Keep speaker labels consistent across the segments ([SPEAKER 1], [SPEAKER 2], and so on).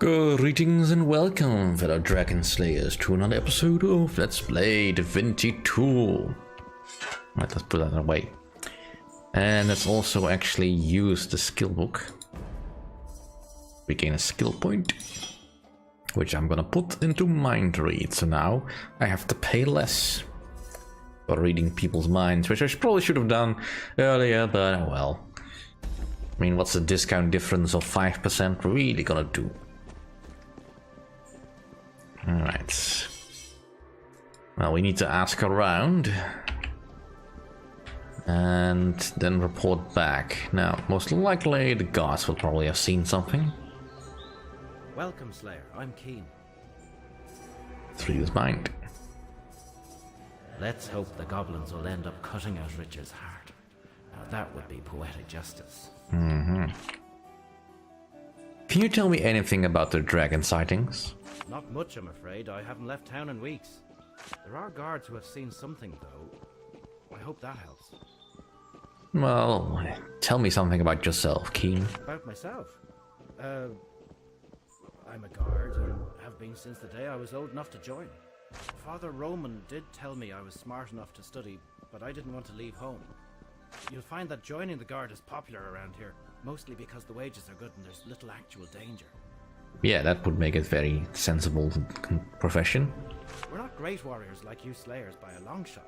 [SPEAKER 1] Greetings and welcome, fellow Dragon Slayers, to another episode of Let's Play Divinity 2. Right, let's put that away. And let's also actually use the skill book. We gain a skill point, which I'm gonna put into mind read. So now I have to pay less for reading people's minds, which I probably should have done earlier, but oh well. I mean, what's the discount difference of 5% really gonna do? Alright. Well, we need to ask around and then report back. Now, most likely the guards will probably have seen something.
[SPEAKER 2] Welcome, Slayer. I'm keen.
[SPEAKER 1] Through his mind.
[SPEAKER 2] Let's hope the goblins will end up cutting out Richard's heart. Now that would be poetic justice.
[SPEAKER 1] Can you tell me anything about the dragon sightings?
[SPEAKER 2] Not much, I'm afraid. I haven't left town in weeks. There are guards who have seen something, though. I hope that helps.
[SPEAKER 1] Well, tell me something about yourself, Keen.
[SPEAKER 2] About myself? I'm a guard and have been since the day I was old enough to join. Father Roman did tell me I was smart enough to study, but I didn't want to leave home. You'll find that joining the guard is popular around here, mostly because the wages are good and there's little actual danger.
[SPEAKER 1] Yeah, that would make it very sensible profession.
[SPEAKER 2] We're not great warriors like you Slayers by a long shot,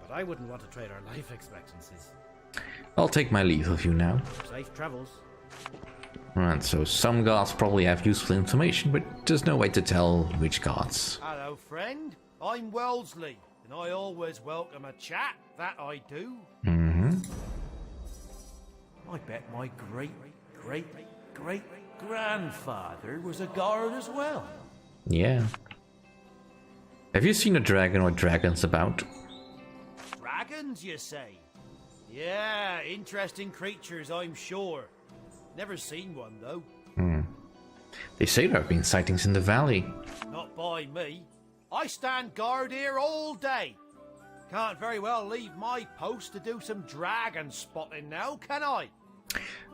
[SPEAKER 2] but I wouldn't want to trade our life expectancies.
[SPEAKER 1] I'll take my leave of you now.
[SPEAKER 2] Safe travels.
[SPEAKER 1] Right, so some guards probably have useful information, but there's no way to tell which guards.
[SPEAKER 3] Hello, friend. I'm Wellesley, and I always welcome a chat, that I do. I bet my great-great-great-grandfather was a guard as well.
[SPEAKER 1] Yeah. Have you seen a dragon or dragons about?
[SPEAKER 3] Dragons, you say? Yeah, interesting creatures, I'm sure. Never seen one, though.
[SPEAKER 1] They say there have been sightings in the valley.
[SPEAKER 3] Not by me. I stand guard here all day. Can't very well leave my post to do some dragon spotting now, can I?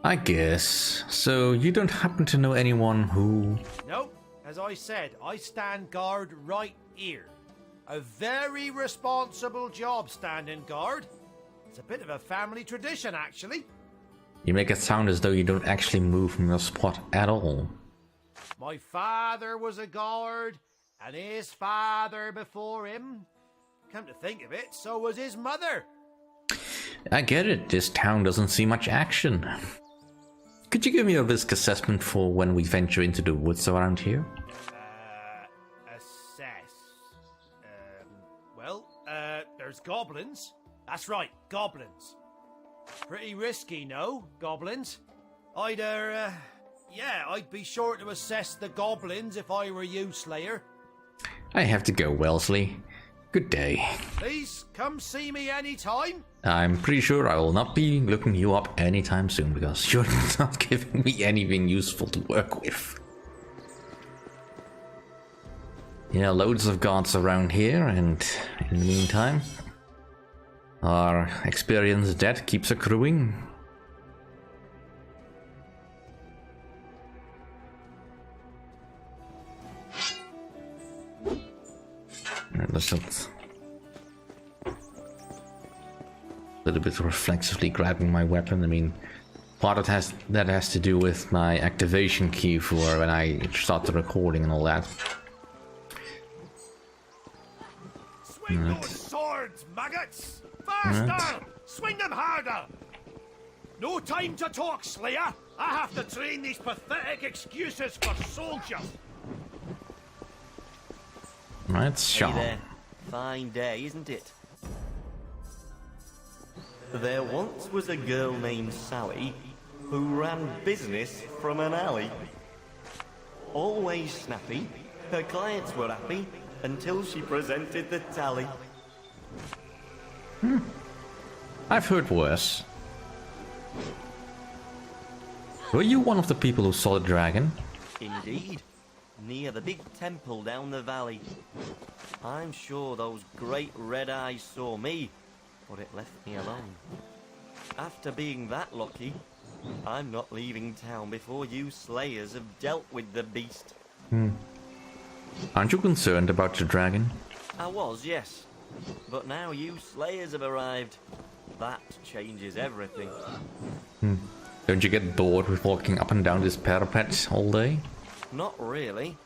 [SPEAKER 1] I guess. So you don't happen to know anyone who...
[SPEAKER 3] Nope. As I said, I stand guard right here. A very responsible job standing guard. It's a bit of a family tradition, actually.
[SPEAKER 1] You make it sound as though you don't actually move from your spot at all.
[SPEAKER 3] My father was a guard, and his father before him. Come to think of it, so was his mother.
[SPEAKER 1] I get it, this town doesn't see much action. Could you give me a risk assessment for when we venture into the woods around here?
[SPEAKER 3] Assess. There's goblins. That's right, goblins. Pretty risky, no, goblins? I'd be sure to assess the goblins if I were you, Slayer.
[SPEAKER 1] I have to go, Wellesley. Good day.
[SPEAKER 3] Please come see me anytime.
[SPEAKER 1] I'm pretty sure I will not be looking you up anytime soon because you're not giving me anything useful to work with. Yeah, loads of guards around here, and in the meantime, our experience debt keeps accruing. Let's just a little bit reflexively grabbing my weapon. I mean, part of that has to do with my activation key for when I start the recording and all that.
[SPEAKER 3] Swing those swords, maggots! Faster! Swing them harder! No time to talk, Slayer! I have to train these pathetic excuses for soldiers!
[SPEAKER 1] Right, Sean.
[SPEAKER 4] Hey there. Fine day, isn't it? There once was a girl named Sally who ran business from an alley. Always snappy, her clients were happy until she presented the tally.
[SPEAKER 1] I've heard worse. Were you one of the people who saw the dragon?
[SPEAKER 4] Indeed. Near the big temple down the valley. I'm sure those great red eyes saw me, but it left me alone. After being that lucky, I'm not leaving town before you slayers have dealt with the beast.
[SPEAKER 1] Aren't you concerned about your dragon?
[SPEAKER 4] I was, yes. But now you slayers have arrived. That changes everything.
[SPEAKER 1] Don't you get bored with walking up and down this parapet all day?
[SPEAKER 4] Not really.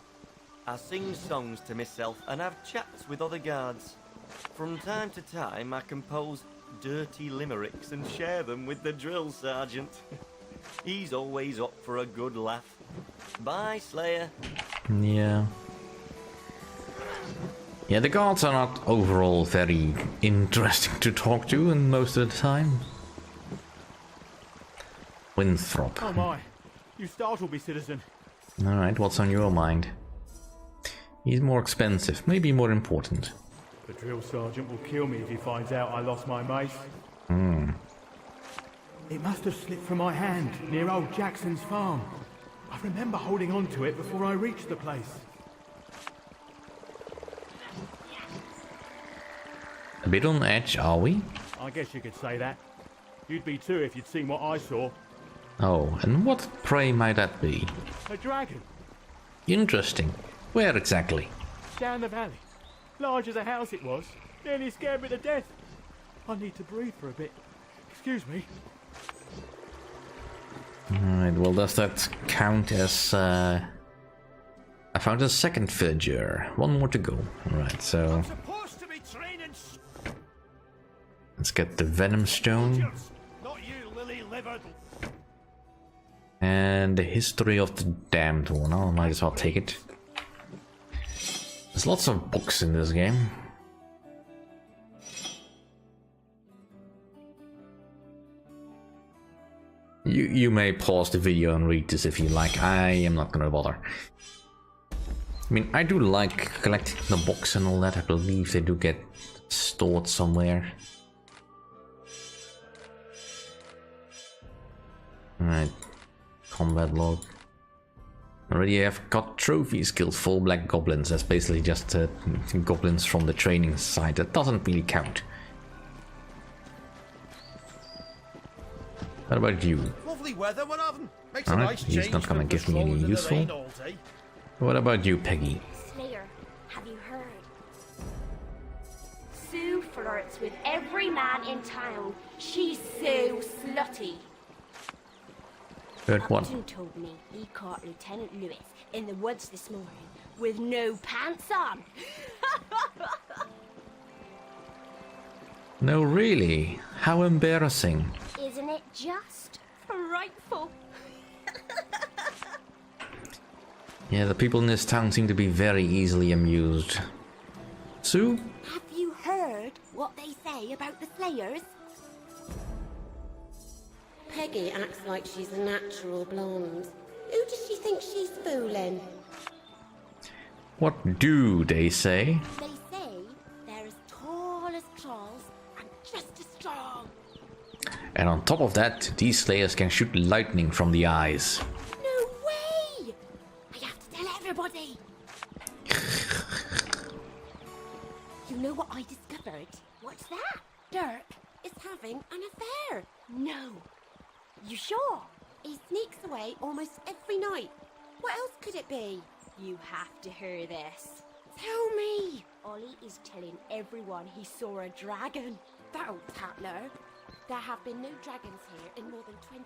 [SPEAKER 4] I sing songs to myself and have chats with other guards. From time to time I compose dirty limericks and share them with the drill sergeant. He's always up for a good laugh. Bye, Slayer.
[SPEAKER 1] Yeah. Yeah, the guards are not overall very interesting to talk to, and most of the time. Winthrop.
[SPEAKER 5] Oh my, you startled me, citizen.
[SPEAKER 1] Alright, what's on your mind? He's more expensive, maybe more important.
[SPEAKER 5] The drill sergeant will kill me if he finds out I lost my mace. It must have slipped from my hand near old Jackson's farm. I remember holding on to it before I reached the place.
[SPEAKER 1] A bit on edge, are we?
[SPEAKER 5] I guess you could say that. You'd be too if you'd seen what I saw.
[SPEAKER 1] Oh, and what prey might that be?
[SPEAKER 5] A dragon,
[SPEAKER 1] Interesting. Where exactly?
[SPEAKER 5] down the valley. Large as a house it was. Nearly scared me to death. I need to breathe for a bit. Excuse me.
[SPEAKER 1] Alright, well, does that count as... I found a second villager. One more to go. Alright, so...
[SPEAKER 3] Supposed to be training
[SPEAKER 1] let's get the Venom Stone.
[SPEAKER 3] soldiers, not you lily-livered.
[SPEAKER 1] And the History of the Damned one. I might as well take it. There's lots of books in this game. You may pause the video and read this if you like. I am not gonna bother. I mean, I do like collecting the books and all that. I believe they do get stored somewhere. Alright. Combat log. Already have got trophies, killed 4 black goblins. That's basically just goblins from the training site. That doesn't really count. What about you?
[SPEAKER 3] Lovely weather we're having. Makes a
[SPEAKER 1] Alright,
[SPEAKER 3] nice
[SPEAKER 1] he's
[SPEAKER 3] change
[SPEAKER 1] not gonna
[SPEAKER 3] from
[SPEAKER 1] give me any
[SPEAKER 3] strolling in the
[SPEAKER 1] useful.
[SPEAKER 3] rain all day.
[SPEAKER 1] What about you, Peggy?
[SPEAKER 6] Slayer, have you heard? Sue flirts with every man in town. She's so slutty.
[SPEAKER 1] Heard what?
[SPEAKER 6] Upton told me he caught Lieutenant Lewis in the woods this morning with no pants on.
[SPEAKER 1] No, really? How embarrassing.
[SPEAKER 6] Isn't it just frightful?
[SPEAKER 1] Yeah, the people in this town seem to be very easily amused. Sue?
[SPEAKER 6] Have you heard what they say about the Slayers?
[SPEAKER 7] Peggy acts like she's a natural blonde. Who does she think she's fooling?
[SPEAKER 1] What do they say?
[SPEAKER 6] They say they're as tall as trolls and just as strong.
[SPEAKER 1] And on top of that, these slayers can shoot lightning from the eyes.
[SPEAKER 6] No way! I have to tell everybody. You know what I discovered? What's that?
[SPEAKER 7] Dirk is having an affair.
[SPEAKER 6] No. You sure?
[SPEAKER 7] He sneaks away almost every night. What else could it be?
[SPEAKER 6] You have to hear this.
[SPEAKER 7] Tell me.
[SPEAKER 6] Ollie is telling everyone he saw a dragon.
[SPEAKER 7] That'll Tatler. There have been no dragons here in more than 20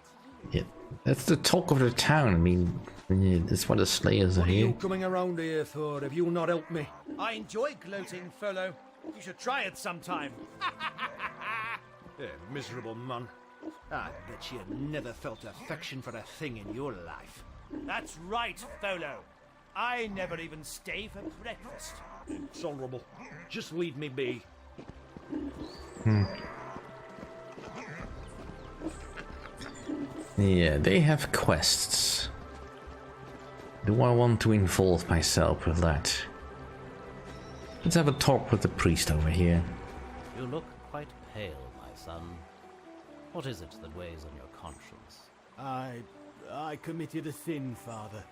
[SPEAKER 7] years.
[SPEAKER 1] Yeah, that's the talk of the town. I mean, yeah, that's why the slayers are
[SPEAKER 3] What are you
[SPEAKER 1] here.
[SPEAKER 3] coming around here for if you'll not help me? I enjoy gloating, fellow. You should try it sometime. Yeah, miserable man. I bet you never felt affection for a thing in your life. That's right, Tholo. I never even stay for breakfast. It's honourable. Just leave me be.
[SPEAKER 1] Yeah, they have quests. Do I want to involve myself with that? Let's have a talk with the priest over here.
[SPEAKER 2] You look quite pale, my son. What is it that weighs on your conscience?
[SPEAKER 5] I committed a sin, Father.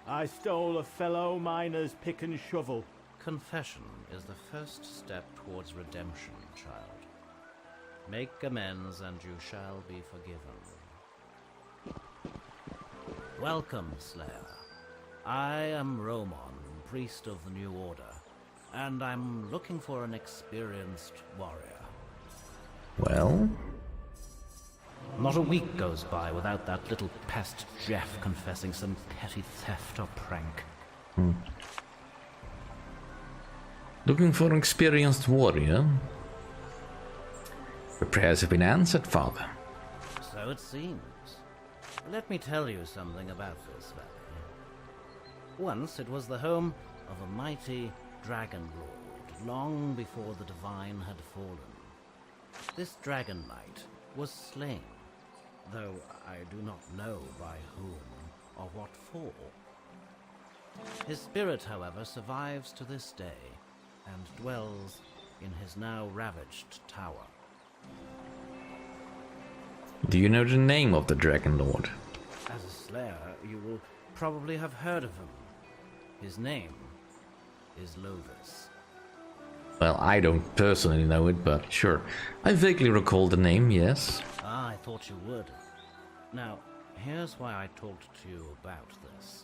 [SPEAKER 5] I stole a fellow miner's pick and shovel.
[SPEAKER 2] Confession is the first step towards redemption, child. Make amends and you shall be forgiven. Welcome, Slayer. I am Romon, priest of the New Order, and I'm looking for an experienced warrior.
[SPEAKER 1] Well?
[SPEAKER 2] Not a week goes by without that little pest Jeff confessing some petty theft or prank.
[SPEAKER 1] Looking for an experienced warrior? The prayers have been answered, Father.
[SPEAKER 2] So it seems. Let me tell you something about this valley. Once it was the home of a mighty dragon lord, long before the divine had fallen. This dragon knight was slain, though I do not know by whom or what for. His spirit, however, survives to this day, and dwells in his now ravaged tower.
[SPEAKER 1] Do you know the name of the Dragon Lord?
[SPEAKER 2] As a slayer, you will probably have heard of him. His name is Lovis.
[SPEAKER 1] Well, I don't personally know it, but sure. I vaguely recall the name, yes.
[SPEAKER 2] Ah, I thought you would. Now, here's why I talked to you about this.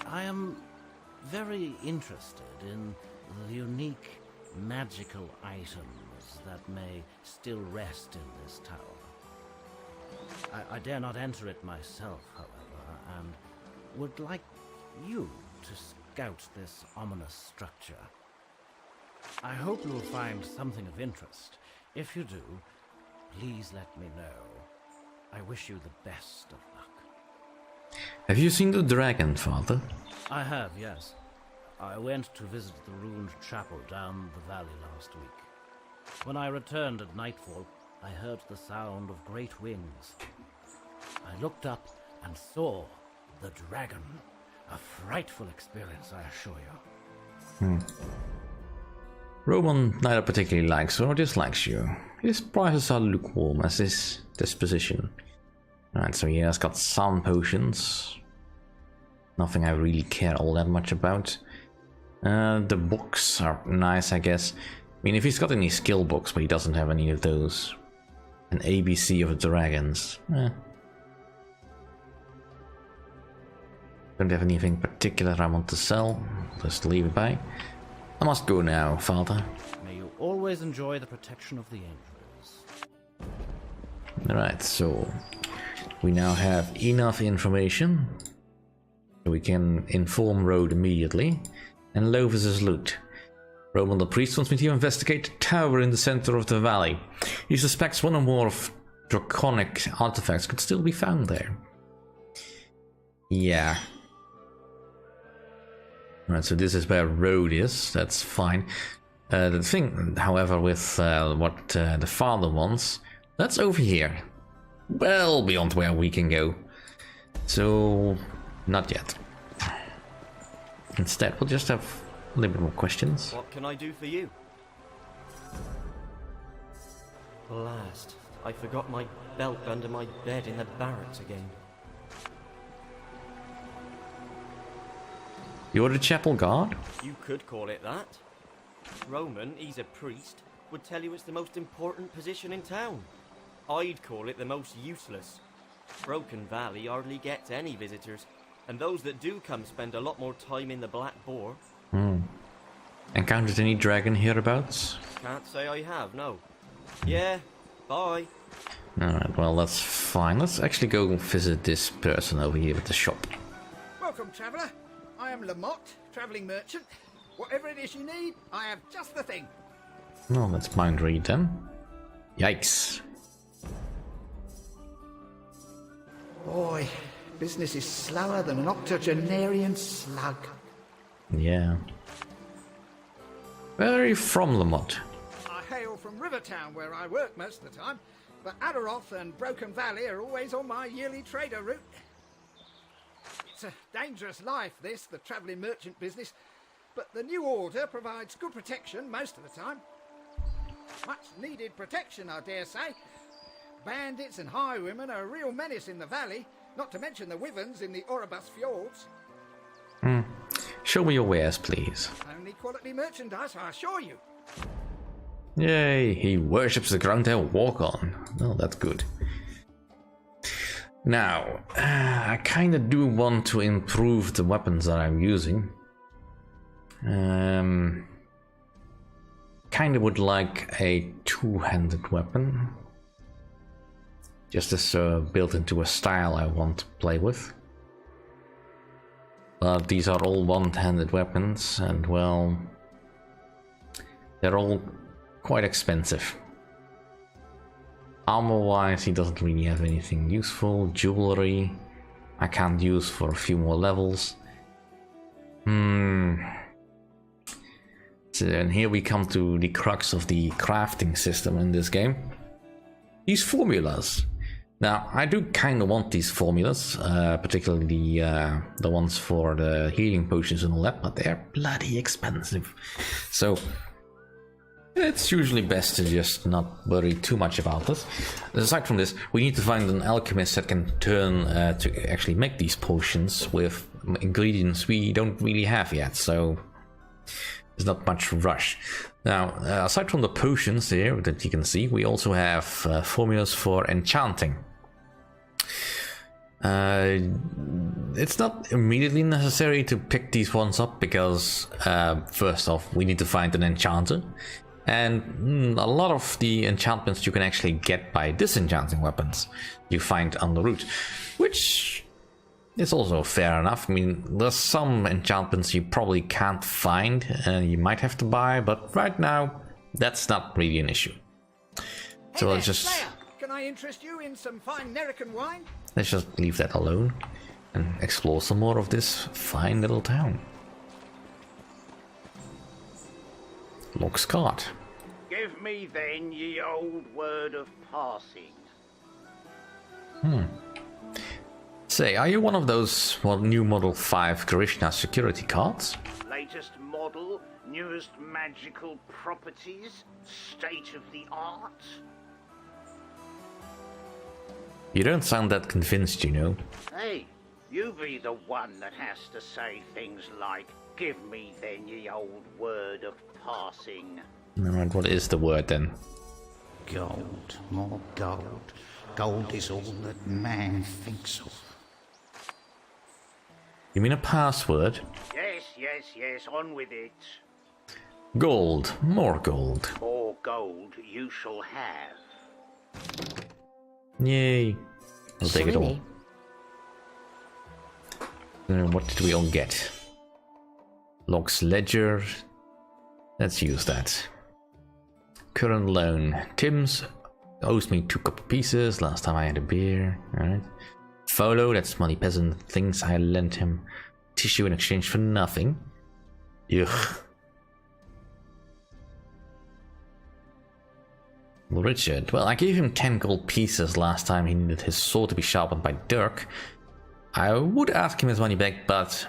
[SPEAKER 2] I am very interested in the unique magical items that may still rest in this tower. I dare not enter it myself, however, and would like you to scout this ominous structure. I hope you'll find something of interest. If you do, please let me know. I wish you the best of luck.
[SPEAKER 1] Have you seen the dragon, Father?
[SPEAKER 2] I have, yes. I went to visit the ruined chapel down the valley last week. When I returned at nightfall, I heard the sound of great wings. I looked up and saw the dragon. A frightful experience, I assure you.
[SPEAKER 1] Roman neither particularly likes or dislikes you. His prices are lukewarm as his disposition. Right, so he has got some potions. Nothing I really care all that much about. The books are nice, I guess. I mean, if he's got any skill books, but he doesn't have any of those. An ABC of dragons. Don't have anything particular I want to sell. Just leave it by. I must go now, Father.
[SPEAKER 2] May you always enjoy the protection of the angels.
[SPEAKER 1] Alright, so we now have enough information. So we can inform Road immediately. And Lovis's loot. Roman the priest wants me to investigate the tower in the center of the valley. He suspects one or more of draconic artifacts could still be found there. Yeah. Alright, so this is where Road is, that's fine. The thing, however, with what the father wants, that's over here. Well beyond where we can go. So, not yet. Instead, we'll just have a little bit more questions.
[SPEAKER 4] What can I do for you? Blast. I forgot my belt under my bed in the barracks again.
[SPEAKER 1] You're the chapel guard?
[SPEAKER 4] You could call it that. Roman, he's a priest, would tell you it's the most important position in town. I'd call it the most useless. Broken Valley hardly gets any visitors, and those that do come spend a lot more time in the Black Boar.
[SPEAKER 1] Encountered any dragon hereabouts?
[SPEAKER 4] Can't say I have, no. Yeah, bye.
[SPEAKER 1] Alright, well that's fine. Let's actually go visit this person over here at the shop.
[SPEAKER 8] Welcome, traveller. I am Lamotte, travelling merchant. Whatever it is you need, I have just the thing.
[SPEAKER 1] No, let's mind read then. Yikes.
[SPEAKER 8] Boy, business is slower than an octogenarian slug.
[SPEAKER 1] Yeah. Where are you from, Lamotte?
[SPEAKER 8] I hail from Rivertown, where I work most of the time, but Adaroth and Broken Valley are always on my yearly trader route. It's a dangerous life, this, the travelling merchant business, but the New Order provides good protection most of the time. Much needed protection, I dare say. Bandits and highwaymen are a real menace in the valley, not to mention the wyverns in the Orobus fjords.
[SPEAKER 1] Show me your wares, please.
[SPEAKER 8] Only quality merchandise, I assure you.
[SPEAKER 1] Yay, he worships the ground they'll walk on. Oh, that's good. Now, I kind of do want to improve the weapons that I'm using. Kind of would like a two-handed weapon. Just as built into a style I want to play with. But these are all one-handed weapons, and well, they're all quite expensive. Armor-wise, he doesn't really have anything useful. Jewelry, I can't use for a few more levels. So, and here we come to the crux of the crafting system in this game. These formulas. Now, I do kind of want these formulas, particularly the ones for the healing potions and all that, but they're bloody expensive. So, it's usually best to just not worry too much about this. Aside from this, we need to find an alchemist that can turn to actually make these potions with ingredients we don't really have yet, so there's not much rush. Now, aside from the potions here that you can see, we also have formulas for enchanting. It's not immediately necessary to pick these ones up because, first off, we need to find an enchanter. And a lot of the enchantments you can actually get by disenchanting weapons you find on the route, which is also fair enough. I mean, there's some enchantments you probably can't find and you might have to buy, but right now that's not really an issue. So
[SPEAKER 8] Hey
[SPEAKER 1] let's
[SPEAKER 8] there,
[SPEAKER 1] just
[SPEAKER 8] Slayer. Can I interest you in some fine American wine?
[SPEAKER 1] let's just leave that alone and explore some more of this fine little town. Looks cart.
[SPEAKER 3] Give me then ye old word of passing.
[SPEAKER 1] Say, are you one of those new Model 5 Krishna security cards?
[SPEAKER 3] Latest model, newest magical properties, state of the art.
[SPEAKER 1] You don't sound that convinced, you know.
[SPEAKER 3] Hey, you be the one that has to say things like, give me then ye old word of passing.
[SPEAKER 1] Alright, what is the word then?
[SPEAKER 9] Gold, more gold. Gold is all that man thinks of.
[SPEAKER 1] You mean a password?
[SPEAKER 3] Yes, on with it.
[SPEAKER 1] Gold, more gold.
[SPEAKER 3] More gold you shall have.
[SPEAKER 1] Yay. I'll take it all.
[SPEAKER 6] Shiny.
[SPEAKER 1] What did we all get? Locke's ledger. Let's use that. Current loan. Tim's owes me 2 copper pieces. Last time I had a beer. Alright. Follow, that's money peasant things I lent him. Tissue in exchange for nothing. Ugh. Richard. Well, I gave him 10 gold pieces last time he needed his sword to be sharpened by Dirk. I would ask him his money back, but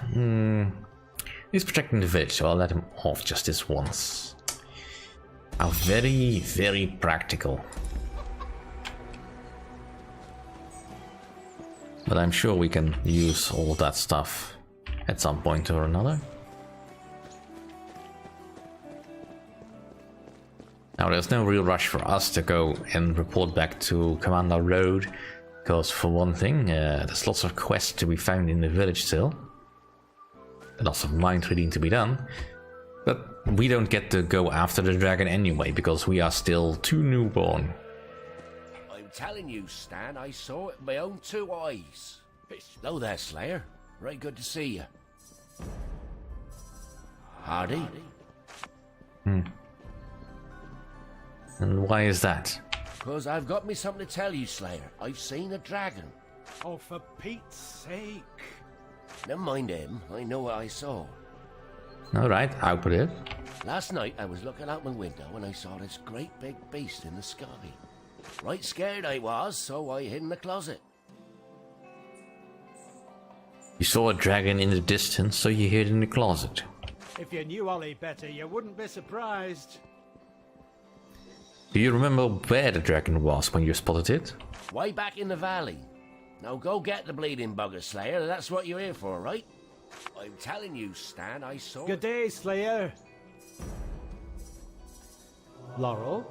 [SPEAKER 1] he's protecting the village, so I'll let him off just this once. How very, very practical. But I'm sure we can use all that stuff at some point or another. Now, there's no real rush for us to go and report back to Commander Road, because for one thing, there's lots of quests to be found in the village still. Lots of mind reading to be done. But we don't get to go after the dragon anyway, because we are still too newborn.
[SPEAKER 10] I'm telling you, Stan, I saw it with my own 2 eyes. Hello there, Slayer. Right good to see you. Hardy?
[SPEAKER 1] And why is that?
[SPEAKER 10] Because I've got me something to tell you, Slayer. I've seen a dragon.
[SPEAKER 2] Oh, for Pete's sake.
[SPEAKER 10] Never mind him. I know what I saw.
[SPEAKER 1] Alright, out with it.
[SPEAKER 10] Last night I was looking out my window and I saw this great big beast in the sky. Right scared I was, so I hid in the closet.
[SPEAKER 1] You saw a dragon in the distance, so you hid in the closet.
[SPEAKER 2] If you knew Ollie better, you wouldn't be surprised.
[SPEAKER 1] Do you remember where the dragon was when you spotted it?
[SPEAKER 10] Way back in the valley. Now go get the bleeding bugger, Slayer. That's what you're here for, right? I'm telling you, Stan, I saw...
[SPEAKER 2] Good day, Slayer. Laurel?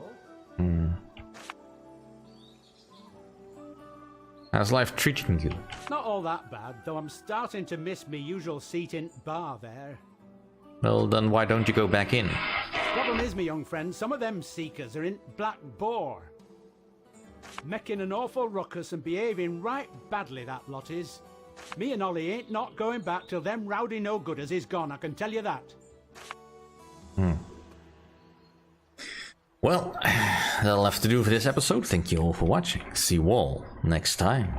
[SPEAKER 1] How's life treating you?
[SPEAKER 11] Not all that bad, though I'm starting to miss me usual seat in bar there.
[SPEAKER 1] Well, then why don't you go back in?
[SPEAKER 11] Problem is, me young friend, some of them seekers are in Black Boar. Making an awful ruckus and behaving right badly, that lot is. Me and Ollie ain't not going back till them rowdy no-gooders is gone, I can tell you that.
[SPEAKER 1] Well, that'll have to do for this episode. Thank you all for watching. See you all next time.